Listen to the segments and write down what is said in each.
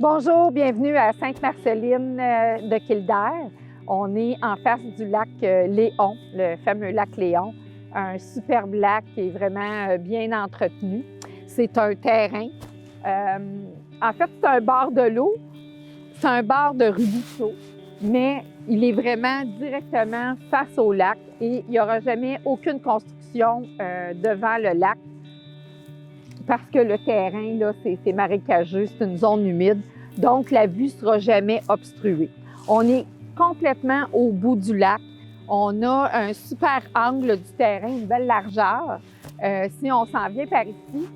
Bonjour, bienvenue à Sainte-Marceline de Kildare. On est en face du lac Léon, le fameux lac Léon, un superbe lac qui est vraiment bien entretenu. C'est un terrain. En fait, c'est un bord de l'eau, c'est un bord de ruisseau, mais il est vraiment directement face au lac et il n'y aura jamais aucune construction devant le lac parce que le terrain, là, c'est marécageux, c'est une zone humide, donc la vue ne sera jamais obstruée. On est complètement au bout du lac. On a un super angle du terrain, une belle largeur. Si on s'en vient par ici,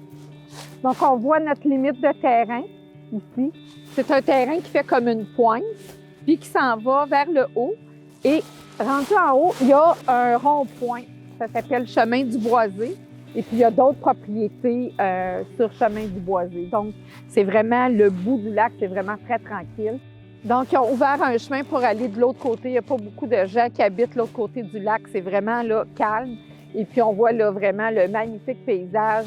donc on voit notre limite de terrain ici. C'est un terrain qui fait comme une pointe, puis qui s'en va vers le haut. Et rendu en haut, il y a un rond-point. Ça s'appelle Chemin du Boisé. Et puis, il y a d'autres propriétés sur Chemin du Boisé. Donc, c'est vraiment le bout du lac, c'est vraiment très tranquille. Donc, ils ont ouvert un chemin pour aller de l'autre côté. Il n'y a pas beaucoup de gens qui habitent de l'autre côté du lac. C'est vraiment là, calme. Et puis, on voit là vraiment le magnifique paysage,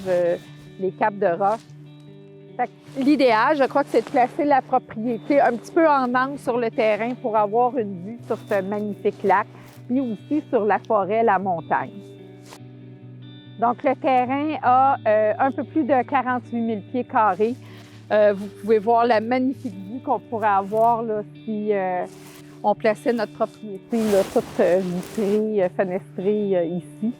les caps de roche. L'idéal, je crois que c'est de placer la propriété un petit peu en angle sur le terrain pour avoir une vue sur ce magnifique lac, puis aussi sur la forêt, la montagne. Donc, le terrain a un peu plus de 48 000 pieds carrés. Vous pouvez voir la magnifique vue qu'on pourrait avoir là, si on plaçait notre propriété là, toute vitrée, fenestrée ici.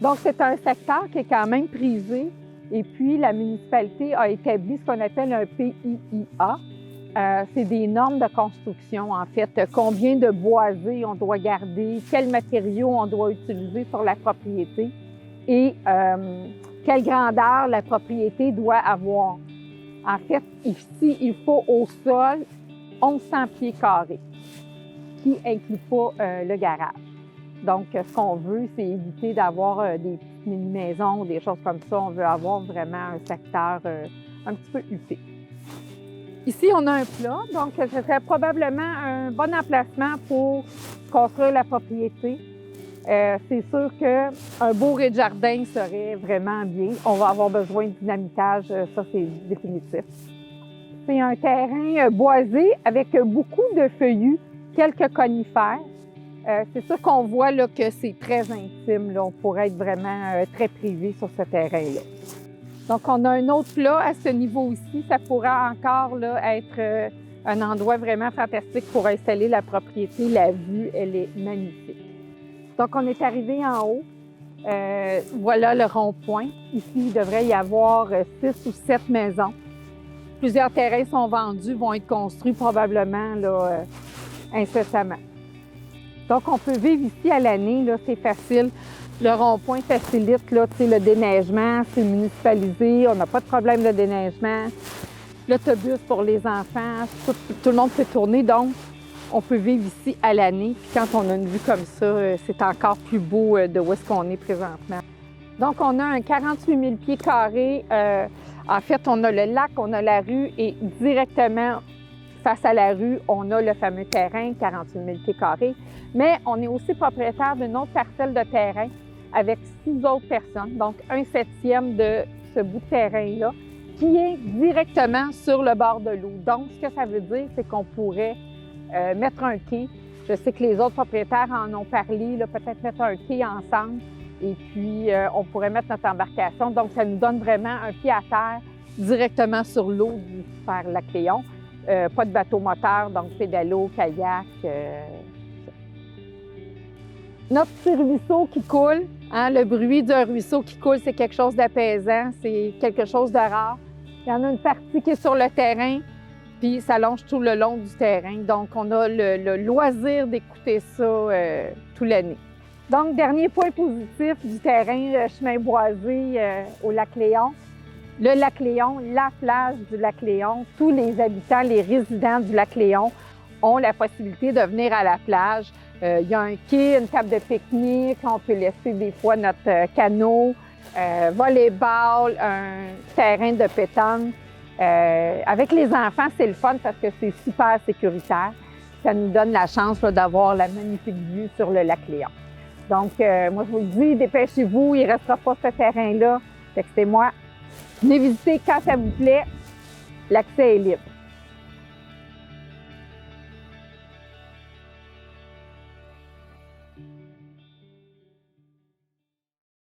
Donc, c'est un secteur qui est quand même prisé. Et puis, la municipalité a établi ce qu'on appelle un PIIA. C'est des normes de construction, en fait. Combien de boisés on doit garder, quels matériaux on doit utiliser sur la propriété et quelle grandeur la propriété doit avoir. En fait, ici, il faut au sol 1100 pieds carrés, qui n'inclut pas le garage. Donc, ce qu'on veut, c'est éviter d'avoir des petites mini-maisons, des choses comme ça. On veut avoir vraiment un secteur un petit peu huppé. Ici, on a un plat, donc ce serait probablement un bon emplacement pour construire la propriété. C'est sûr qu'un beau rez-de-jardin serait vraiment bien. On va avoir besoin de dynamitage, ça c'est définitif. C'est un terrain boisé avec beaucoup de feuillus, quelques conifères. C'est sûr qu'on voit là, que c'est très intime. Là. On pourrait être vraiment très privé sur ce terrain-là. Donc, on a un autre plat à ce niveau-ci. Ça pourra encore là, être un endroit vraiment fantastique pour installer la propriété. La vue, elle est magnifique. Donc, on est arrivé en haut. Voilà le rond-point. Ici, il devrait y avoir 6 ou 7 maisons. Plusieurs terrains sont vendus, vont être construits probablement là, incessamment. Donc, on peut vivre ici à l'année, là, c'est facile. Le rond-point facilite là, le déneigement, c'est municipalisé, on n'a pas de problème de déneigement. L'autobus pour les enfants, tout le monde peut tourner, donc on peut vivre ici à l'année. Puis quand on a une vue comme ça, c'est encore plus beau de où est-ce qu'on est présentement. Donc, on a un 48 000 pieds carrés. En fait, on a le lac, on a la rue et directement face à la rue, on a le fameux terrain, 48 000 pieds carrés. Mais on est aussi propriétaire d'une autre parcelle de terrain avec 6 autres personnes, donc 1/7 de ce bout de terrain-là, qui est directement sur le bord de l'eau. Donc, ce que ça veut dire, c'est qu'on pourrait mettre un quai. Je sais que les autres propriétaires en ont parlé, peut-être mettre un quai ensemble et puis on pourrait mettre notre embarcation. Donc, ça nous donne vraiment un pied à terre directement sur l'eau du super lac Léon. Pas de bateau moteur, donc pédalo, kayak. Notre petit ruisseau qui coule, hein, le bruit d'un ruisseau qui coule, c'est quelque chose d'apaisant, c'est quelque chose de rare. Il y en a une partie qui est sur le terrain, puis ça longe tout le long du terrain. Donc, on a le loisir d'écouter ça toute l'année. Donc, dernier point positif du terrain chemin boisé au lac Léon. Le lac Léon, la plage du lac Léon, tous les habitants, les résidents du lac Léon ont la possibilité de venir à la plage. Il y a un quai, une table de pique-nique, on peut laisser des fois notre canot, volleyball, un terrain de pétanque. Avec les enfants, c'est le fun parce que c'est super sécuritaire. Ça nous donne la chance d'avoir la magnifique vue sur le lac Léon. Donc, moi, je vous le dis, dépêchez-vous, il ne restera pas ce terrain-là. Textez-moi. Venez visiter quand ça vous plaît. L'accès est libre.